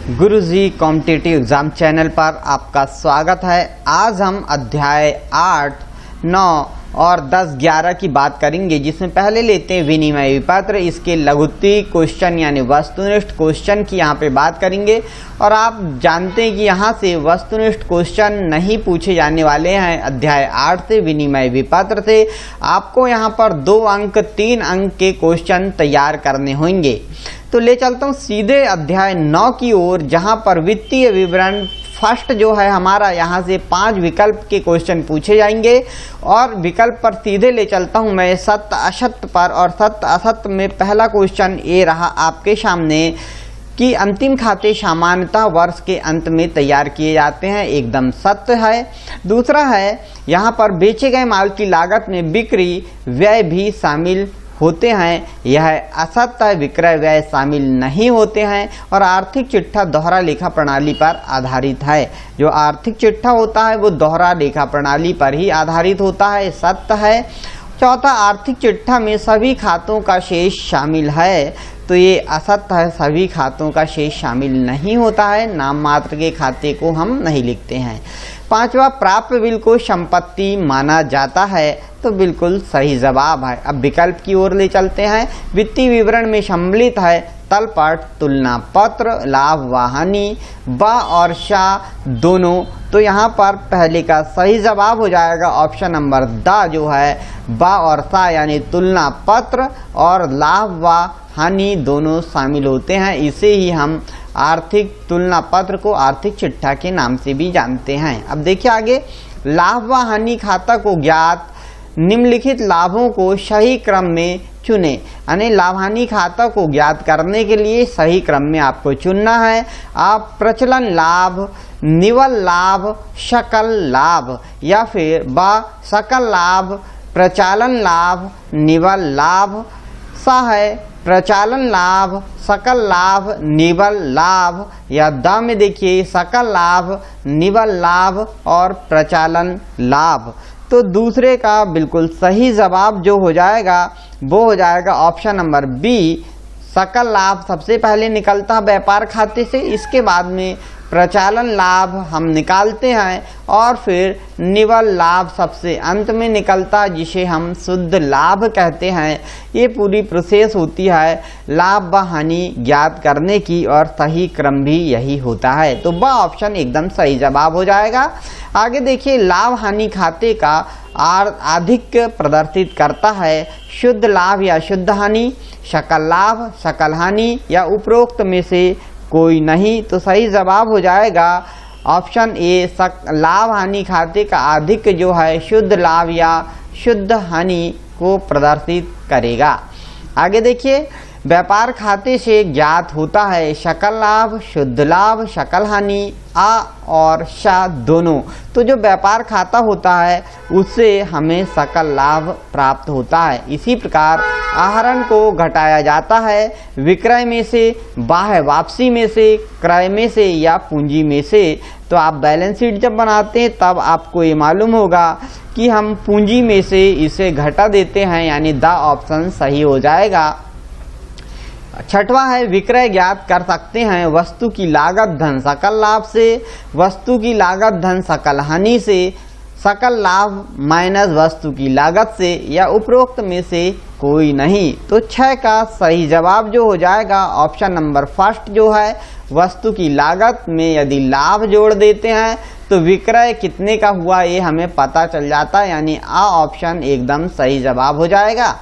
गुरुजी competitive exam channel पर आपका स्वागत है। आज हम अध्याय 8, 9 और 10, 11 की बात करेंगे, जिसमें पहले लेते हैं विनिमय विपत्र। इसके लघुत्तरी क्वेश्चन यानी वस्तुनिष्ठ क्वेश्चन की यहाँ पे बात करेंगे। और आप जानते हैं कि यहाँ से वस्तुनिष्ठ क्वेश्चन नहीं पूछे जाने वाले हैं। अध्याय 8 से विनिमय विपत्र से आपको यहाँ पर 2 अंक 3 अंक के क्वेश्चन तैयार करने होंगे। तो ले चलता हूँ सीधे अध्याय 9 की ओर, जहाँ पर वित्तीय विवरण फर्स्ट जो है हमारा, यहाँ से 5 विकल्प के क्वेश्चन पूछे जाएंगे। और विकल्प पर सीधे ले चलता हूँ मैं सत्य असत्य पर। और सत्य असत्य में पहला क्वेश्चन ये रहा आपके सामने कि अंतिम खाते सामान्यतः वर्ष के अंत में तैयार किए जाते हैं, एकदम सत्य है। दूसरा है यहाँ पर बेचे गए माल की लागत में बिक्री व्यय भी शामिल होते हैं, यह असत्य है, विक्रय व्यय शामिल नहीं होते हैं। और आर्थिक चिट्ठा दोहरा लेखा प्रणाली पर आधारित है। जो आर्थिक चिट्ठा होता है वो दोहरा लेखा प्रणाली पर ही आधारित होता है, सत्य है। चौथा, आर्थिक चिट्ठा में सभी खातों का शेष शामिल है, तो ये असत्य है, सभी खातों का शेष शामिल नहीं होता है, नाम मात्र के खाते को हम नहीं लिखते हैं। पांचवा, प्राप्य बिल को संपत्ति माना जाता है, तो बिल्कुल सही जवाब है। अब विकल्प की ओर ले चलते हैं। वित्तीय विवरण में सम्मिलित है तलपट, तुलना पत्र, लाभ व हानि, ब और शा दोनों, तो यहाँ पर पहले का सही जवाब हो जाएगा ऑप्शन नंबर द, जो है ब और सा यानी तुलना पत्र और लाभ व हानि दोनों शामिल होते हैं। इसे ही हम आर्थिक तुलना पत्र को आर्थिक चिट्ठा के नाम से भी जानते हैं। अब देखिए आगे, लाभ व हानि खाता को ज्ञात निम्नलिखित लाभों को सही क्रम में चुने, यानी लाभ हानि खाता को ज्ञात करने के लिए सही क्रम में आपको चुनना है। आप प्रचलन लाभ, निवल लाभ, सकल लाभ, या फिर ब सकल लाभ, प्रचालन लाभ, निवल लाभ, सा है प्रचालन लाभ, सकल लाभ, निवल लाभ, या द में देखिए सकल लाभ, निवल लाभ और प्रचालन लाभ। तो दूसरे का बिल्कुल सही जवाब जो हो जाएगा वो हो जाएगा ऑप्शन नंबर बी, सकल लाभ सबसे पहले निकलता है व्यापार खाते से, इसके बाद में प्रचालन लाभ हम निकालते हैं और फिर निवल लाभ सबसे अंत में निकलता है, जिसे हम शुद्ध लाभ कहते हैं। ये पूरी प्रोसेस होती है लाभ व हानि ज्ञात करने की, और सही क्रम भी यही होता है। तो ब ऑप्शन एकदम सही जवाब हो जाएगा। आगे देखिए, लाभ हानि खाते का आधिक्य प्रदर्शित करता है शुद्ध लाभ या शुद्ध हानि, सकल लाभ, सकल हानि, या उपरोक्त में से कोई नहीं, तो सही जवाब हो जाएगा ऑप्शन ए, लाभ हानि खाते का आधिक्य जो है शुद्ध लाभ या शुद्ध हानि को प्रदर्शित करेगा। आगे देखिए, व्यापार खाते से ज्ञात होता है सकल लाभ, शुद्ध लाभ, सकल हानि, आ और शा दोनों, तो जो व्यापार खाता होता है उससे हमें सकल लाभ प्राप्त होता है। इसी प्रकार आहरण को घटाया जाता है विक्रय में से, बाह्य वापसी में से, क्रय में से या पूंजी में से। तो आप बैलेंस शीट जब बनाते हैं तब आपको ये मालूम होगा कि हम पूंजी में से इसे घटा देते हैं, यानी द ऑप्शन सही हो जाएगा। छठवां है, विक्रय ज्ञात कर सकते हैं वस्तु की लागत धन सकल लाभ से, वस्तु की लागत धन सकल हानि से, सकल लाभ माइनस वस्तु की लागत से, या उपरोक्त में से कोई नहीं। तो 6 का सही जवाब जो हो जाएगा ऑप्शन नंबर फर्स्ट, जो है वस्तु की लागत में यदि लाभ जोड़ देते हैं तो विक्रय कितने का हुआ ये हमें पता चल जाता है, यानी आ ऑप्शन एकदम सही जवाब हो जाएगा।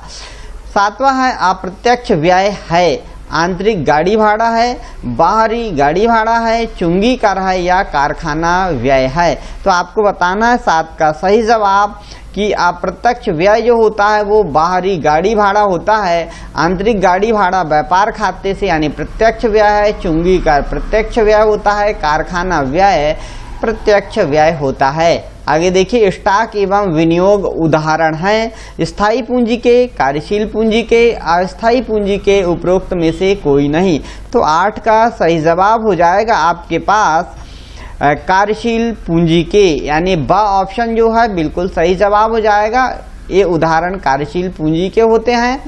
7वां है, अप्रत्यक्ष व्यय है आंतरिक गाड़ी भाड़ा है, बाहरी गाड़ी भाड़ा है, चुंगी कर है, या कारखाना व्यय है। तो आपको बताना है 7 का सही जवाब कि अप्रत्यक्ष व्यय जो होता है वो बाहरी गाड़ी भाड़ा होता है, आंतरिक गाड़ी भाड़ा व्यापार खाते से यानी प्रत्यक्ष व्यय है, चुंगी कर प्रत्यक्ष व्यय होता है, कारखाना व्यय प्रत्यक्ष व्यय होता है। आगे देखिए, स्टॉक एवं विनियोग उदाहरण हैं स्थायी पूंजी के, कार्यशील पूंजी के, अस्थायी पूंजी के, उपरोक्त में से कोई नहीं। तो 8 का सही जवाब हो जाएगा आपके पास कार्यशील पूंजी के, यानी ब ऑप्शन जो है बिल्कुल सही जवाब हो जाएगा। ये उदाहरण कार्यशील पूंजी के होते हैं।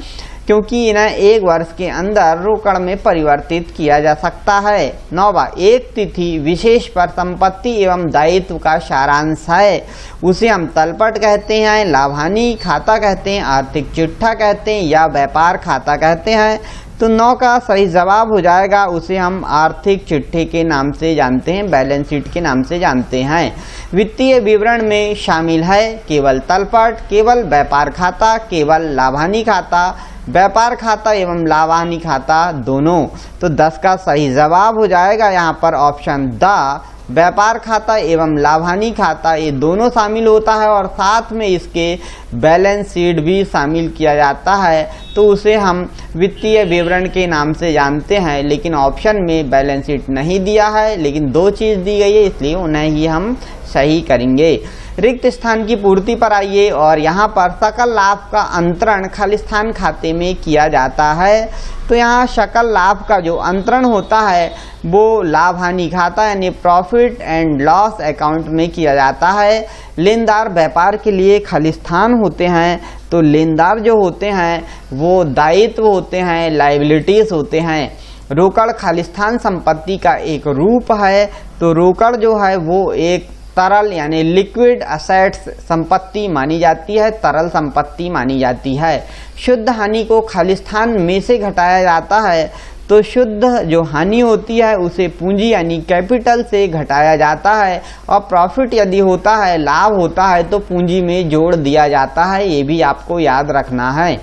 क्योंकि इन्हें 1 वर्ष के अंदर रोकड़ में परिवर्तित किया जा सकता है। 9वां, एक तिथि विशेष पर संपत्ति एवं दायित्व का सारांश है, उसे हम तलपट कहते हैं, लाभानी खाता कहते हैं, आर्थिक चिट्ठा कहते हैं या व्यापार खाता कहते हैं। तो 9 का सही जवाब हो जाएगा, उसे हम आर्थिक चिट्ठे के नाम से जानते हैं, बैलेंस शीट के नाम से जानते हैं। वित्तीय विवरण में शामिल है केवल तलपट, केवल व्यापार खाता, केवल लाभानी खाता, व्यापार खाता एवं लाभानी खाता दोनों। तो 10 का सही जवाब हो जाएगा यहाँ पर ऑप्शन द, व्यापार खाता एवं लाभानी खाता ये दोनों शामिल होता है और साथ में इसके बैलेंस शीट भी शामिल किया जाता है, तो उसे हम वित्तीय विवरण के नाम से जानते हैं। लेकिन ऑप्शन में बैलेंस शीट नहीं दिया है, लेकिन 2 चीज़ दी गई है, इसलिए उन्हें ही हम सही करेंगे। रिक्त स्थान की पूर्ति पर आइए और यहाँ पर सकल लाभ का अंतरण खालिस्तान खाते में किया जाता है। तो यहाँ सकल लाभ का जो अंतरण होता है वो लाभ हानि खाता यानी प्रॉफिट एंड लॉस अकाउंट में किया जाता है। लेनदार व्यापार के लिए खालिस्तान होते हैं, तो लेनदार जो होते हैं वो दायित्व होते हैं, लायबिलिटीज होते हैं। रोकड़ खालिस्तान संपत्ति का एक रूप है, तो रोकड़ जो है वो एक तरल यानी लिक्विड असेट्स संपत्ति मानी जाती है, तरल संपत्ति मानी जाती है। शुद्ध हानि को खालिस्तान में से घटाया जाता है, तो शुद्ध जो हानि होती है उसे पूंजी यानी कैपिटल से घटाया जाता है, और प्रॉफिट यदि होता है, लाभ होता है, तो पूंजी में जोड़ दिया जाता है, ये भी आपको याद रखना है।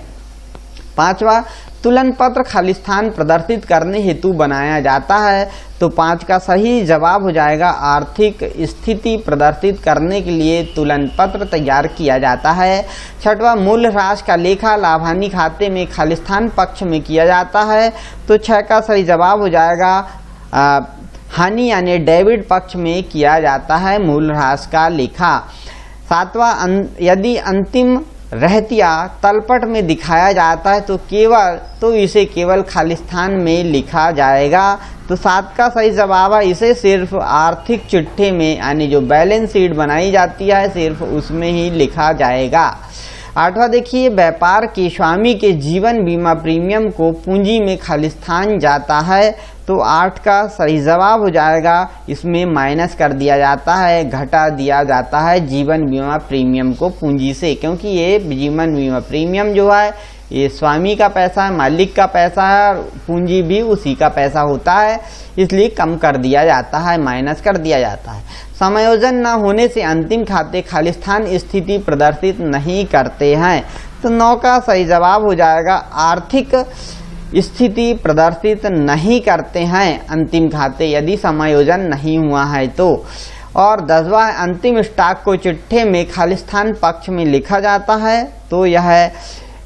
5वां, तुलन पत्र खालिस्तान प्रदर्शित करने हेतु बनाया जाता है, तो 5 का सही जवाब हो जाएगा आर्थिक स्थिति प्रदर्शित करने के लिए तुलन पत्र तैयार किया जाता है। 6वां, मूल्य ह्रास का लेखा लाभानी खाते में खालिस्तान पक्ष में किया जाता है, तो 6 का सही जवाब हो जाएगा हानि यानी डेबिट पक्ष में किया जाता है मूल्य ह्रास का लेखा। 7वां, यदि अंतिम रहतिया तलपट में दिखाया जाता है तो इसे केवल खालिस्तान में लिखा जाएगा, तो 7 का सही जवाब है इसे सिर्फ आर्थिक चिट्ठे में यानी जो बैलेंस शीट बनाई जाती है सिर्फ उसमें ही लिखा जाएगा। 8वां देखिए, व्यापार के स्वामी के जीवन बीमा प्रीमियम को पूंजी में खालिस्तान जाता है, तो 8 का सही जवाब हो जाएगा, इसमें माइनस कर दिया जाता है, घटा दिया जाता है जीवन बीमा प्रीमियम को पूंजी से, क्योंकि ये जीवन बीमा प्रीमियम जो है ये स्वामी का पैसा है, मालिक का पैसा है, और पूंजी भी उसी का पैसा होता है, इसलिए कम कर दिया जाता है, माइनस कर दिया जाता है। समायोजन न होने से अंतिम खाते खालिस्तान स्थिति प्रदर्शित नहीं करते हैं, तो 9 का सही जवाब हो जाएगा आर्थिक स्थिति प्रदर्शित नहीं करते हैं अंतिम खाते यदि समायोजन नहीं हुआ है तो। और 10वां, अंतिम स्टॉक को चिट्ठे में खालिस्तान पक्ष में लिखा जाता है, तो यह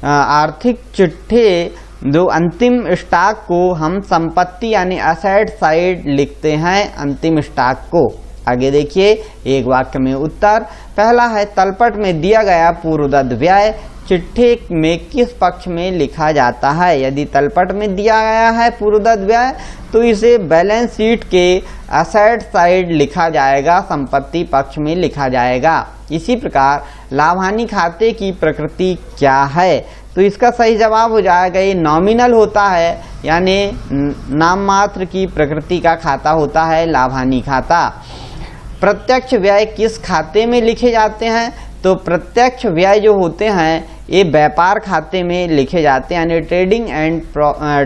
आर्थिक चिट्ठे जो अंतिम स्टॉक को हम संपत्ति यानी असेट साइड लिखते हैं अंतिम स्टॉक को। आगे देखिए एक वाक्य में उत्तर। पहला है, तलपट में दिया गया पूर्वदत्त व्यय चिट्ठे में किस पक्ष में लिखा जाता है। यदि तलपट में दिया गया है पूर्वदत्त व्यय तो इसे बैलेंस शीट के असेट साइड लिखा जाएगा, संपत्ति पक्ष में लिखा जाएगा। इसी प्रकार लाभानी खाते की प्रकृति क्या है, तो इसका सही जवाब हो जाएगा ये नॉमिनल होता है, यानी नाम मात्र की प्रकृति का खाता होता है लाभानी खाता। प्रत्यक्ष व्यय किस खाते में लिखे जाते हैं, तो प्रत्यक्ष व्यय जो होते हैं ये व्यापार खाते में लिखे जाते हैं, यानी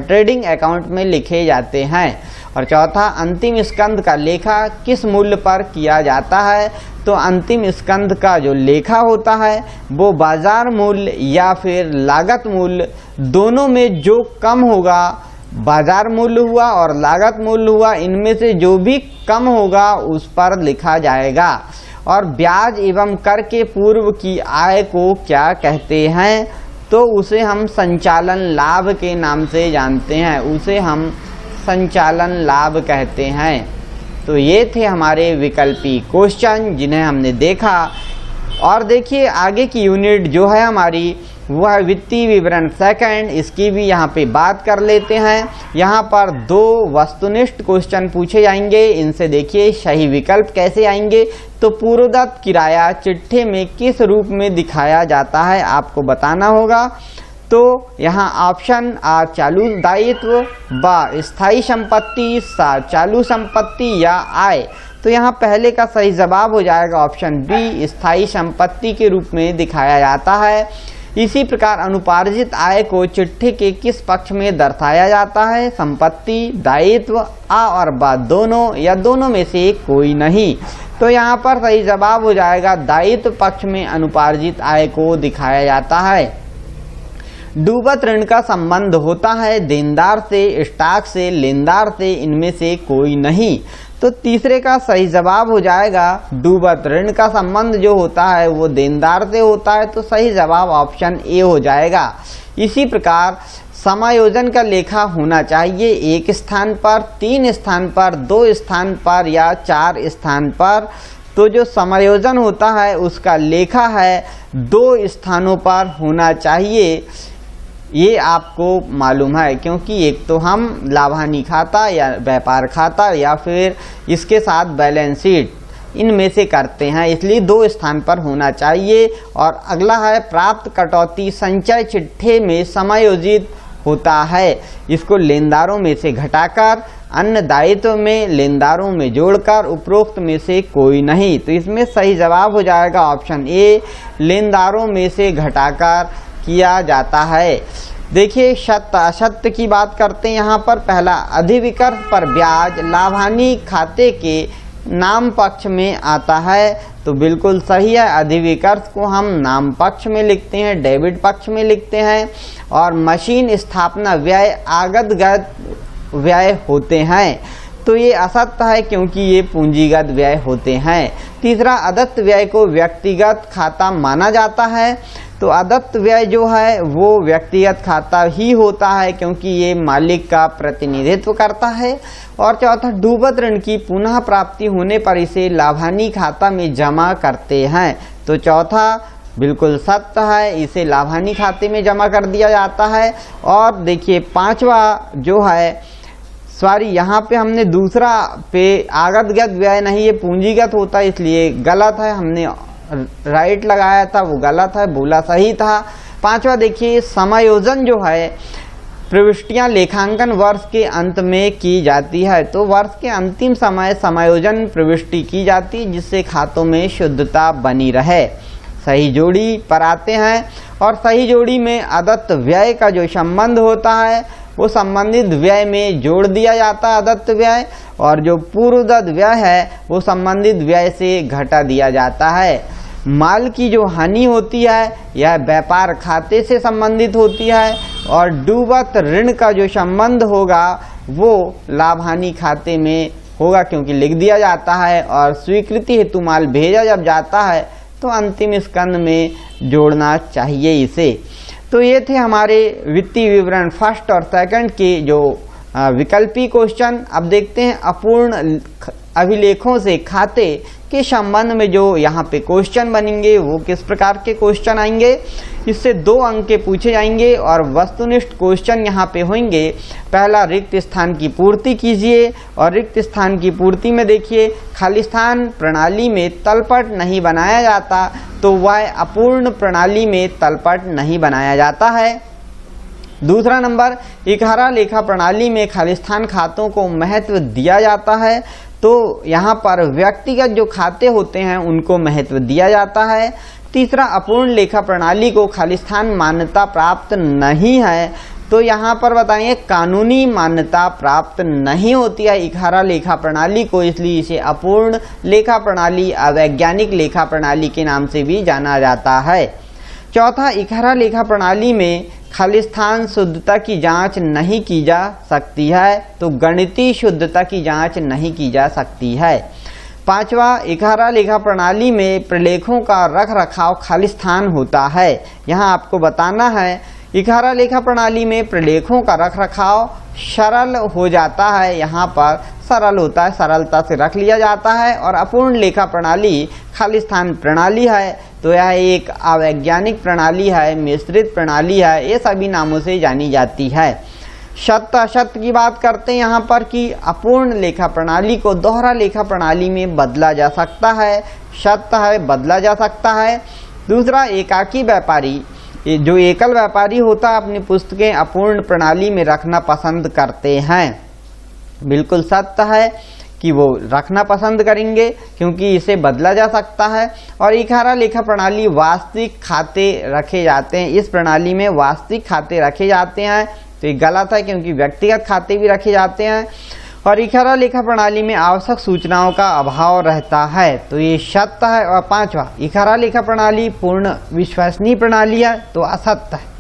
ट्रेडिंग अकाउंट में लिखे जाते हैं। और चौथा, अंतिम स्कंद का लेखा किस मूल्य पर किया जाता है, तो अंतिम स्कंद का जो लेखा होता है वो बाजार मूल्य या फिर लागत मूल्य दोनों में जो कम होगा, बाजार मूल्य हुआ और लागत मूल्य हुआ, इनमें से जो भी कम होगा उस पर लिखा जाएगा। और ब्याज एवं कर के पूर्व की आय को क्या कहते हैं, तो उसे हम संचालन लाभ के नाम से जानते हैं, उसे हम संचालन लाभ कहते हैं। तो ये थे हमारे विकल्पी क्वेश्चन जिन्हें हमने देखा। और देखिए आगे की यूनिट जो है हमारी वह है वित्तीय विवरण सेकंड, इसकी भी यहाँ पे बात कर लेते हैं। यहाँ पर 2 वस्तुनिष्ठ क्वेश्चन पूछे जाएंगे, इनसे देखिए सही विकल्प कैसे आएंगे। तो पूर्वदत्त किराया चिट्ठे में किस रूप में दिखाया जाता है आपको बताना होगा। तो यहाँ ऑप्शन आ चालू दायित्व, ब स्थायी संपत्ति, सा चालू संपत्ति या आय। तो यहाँ पहले का सही जवाब हो जाएगा ऑप्शन बी, स्थायी संपत्ति के रूप में दिखाया जाता है। इसी प्रकार अनुपार्जित आय को चिट्ठी के किस पक्ष में दर्शाया जाता है? संपत्ति, दायित्व, आ और बा दोनों या दोनों में से कोई नहीं। तो यहाँ पर सही जवाब हो जाएगा दायित्व पक्ष में अनुपार्जित आय को दिखाया जाता है। डूबत ऋण का संबंध होता है देनदार से, स्टॉक से, लेनदार से, इनमें से कोई नहीं। तो तीसरे का सही जवाब हो जाएगा डूबत ऋण का संबंध जो होता है वो देनदार से होता है। तो सही जवाब ऑप्शन ए हो जाएगा। इसी प्रकार समायोजन का लेखा होना चाहिए एक स्थान पर, 3 स्थान पर, 2 स्थान पर या 4 स्थान पर। तो जो समायोजन होता है उसका लेखा है 2 स्थानों पर होना चाहिए, ये आपको मालूम है, क्योंकि एक तो हम लाभानी खाता या व्यापार खाता या फिर इसके साथ बैलेंस शीट इनमें से करते हैं, इसलिए 2 स्थान पर होना चाहिए। और अगला है प्राप्त कटौती संचय चिट्ठे में समायोजित होता है, इसको लेनदारों में से घटाकर, अन्य दायित्व में लेनदारों में जोड़कर, उपरोक्त में से कोई नहीं। तो इसमें सही जवाब हो जाएगा ऑप्शन ए, लेनदारों में से घटाकर किया जाता है। देखिए सत्य असत्य की बात करते हैं यहाँ पर। पहला, अधिविकर्ष पर ब्याज लाभानी खाते के नाम पक्ष में आता है, तो बिल्कुल सही है। अधिविकर्ष को हम नाम पक्ष में लिखते हैं, डेबिट पक्ष में लिखते हैं। और मशीन स्थापना व्यय आगतगत व्यय होते हैं, तो ये असत्य है क्योंकि ये पूंजीगत व्यय होते हैं। तीसरा, अदत्त व्यय को व्यक्तिगत खाता माना जाता है, तो अदत्त व्यय जो है वो व्यक्तिगत खाता ही होता है क्योंकि ये मालिक का प्रतिनिधित्व करता है। और चौथा, डूबत ऋण की पुनः प्राप्ति होने पर इसे लाभानी खाता में जमा करते हैं, तो चौथा बिल्कुल सत्य है, इसे लाभानी खाते में जमा कर दिया जाता है। और देखिए 5वां जो है, सॉरी यहाँ पे हमने दूसरा पे आगतगत व्यय नहीं, ये पूंजीगत होता है इसलिए गलत है, हमने राइट लगाया था वो गलत है, बोला सही था। 5वां देखिए, समायोजन जो है प्रविष्टियां लेखांकन वर्ष के अंत में की जाती है, तो वर्ष के अंतिम समय समायोजन प्रविष्टि की जाती है जिससे खातों में शुद्धता बनी रहे। सही जोड़ी पर आते हैं, और सही जोड़ी में अदत्त व्यय का जो संबंध होता है वो संबंधित व्यय में जोड़ दिया जाता है अदत्त व्यय, और जो पूर्वदत्त व्यय है वो संबंधित व्यय से घटा दिया जाता है। माल की जो हानि होती है यह व्यापार खाते से संबंधित होती है, और डूबत ऋण का जो संबंध होगा वो लाभ हानि खाते में होगा क्योंकि लिख दिया जाता है। और स्वीकृति हेतु माल भेजा जब जाता है तो अंतिम स्कंद में जोड़ना चाहिए इसे। तो ये थे हमारे वित्तीय विवरण फर्स्ट और सेकंड के जो विकल्पी क्वेश्चन। अब देखते हैं अपूर्ण अभिलेखों से खाते के संबंध में जो यहाँ पे क्वेश्चन बनेंगे वो किस प्रकार के क्वेश्चन आएंगे। इससे 2 अंक के पूछे जाएंगे और वस्तुनिष्ठ क्वेश्चन यहाँ पे होंगे। पहला, रिक्त स्थान की पूर्ति कीजिए, और रिक्त स्थान की पूर्ति में देखिए खाली स्थान प्रणाली में तलपट नहीं बनाया जाता, तो वह अपूर्ण प्रणाली में तलपट नहीं बनाया जाता है। दूसरा नंबर, इकहरा लेखा प्रणाली में खालिस्तान खातों को महत्व दिया जाता है, तो यहाँ पर व्यक्तिगत जो खाते होते हैं उनको महत्व दिया जाता है। तीसरा, अपूर्ण लेखा प्रणाली को खालिस्तान मान्यता प्राप्त नहीं है, तो यहाँ पर बताएंगे कानूनी मान्यता प्राप्त नहीं होती है इकहरा लेखा प्रणाली को, इसलिए इसे अपूर्ण लेखा प्रणाली, अवैज्ञानिक लेखा प्रणाली के नाम से भी जाना जाता है। चौथा, इकहरा लेखा प्रणाली में खालिस्तान शुद्धता की जांच नहीं की जा सकती है, तो गणितीय शुद्धता की जांच नहीं की जा सकती है। पांचवा, इकहरा लेखा प्रणाली में प्रलेखों का रख रखाव खालिस्तान होता है। यहाँ आपको बताना है इकहरा लेखा प्रणाली में प्रलेखों का रख रखाव सरल हो जाता है, यहाँ पर सरल होता है, सरलता से रख लिया जाता है। और अपूर्ण लेखा प्रणाली खालिस्तान प्रणाली है, तो यह एक अवैज्ञानिक प्रणाली है, मिश्रित प्रणाली है, ये सभी नामों से जानी जाती है। सत्य असत्य की बात करते हैं यहाँ पर कि अपूर्ण लेखा प्रणाली को दोहरा लेखा प्रणाली में बदला जा सकता है, सत्य है बदला जा सकता है। दूसरा, एकाकी व्यापारी जो एकल व्यापारी होता है अपनी पुस्तकें अपूर्ण प्रणाली में रखना पसंद करते हैं। बिल्कुल सत्य है कि वो रखना पसंद करेंगे क्योंकि इसे बदला जा सकता है। और इकारा लेखा प्रणाली वास्तविक खाते रखे जाते हैं, इस प्रणाली में वास्तविक खाते रखे जाते हैं, तो ये गलत है क्योंकि व्यक्तिगत खाते भी रखे जाते हैं। और इकारा लेखा प्रणाली में आवश्यक सूचनाओं का अभाव रहता है, तो ये सत्य है। और 5वां, इकारा लेखा प्रणाली पूर्ण विश्वसनीय प्रणाली है, तो असत्य है।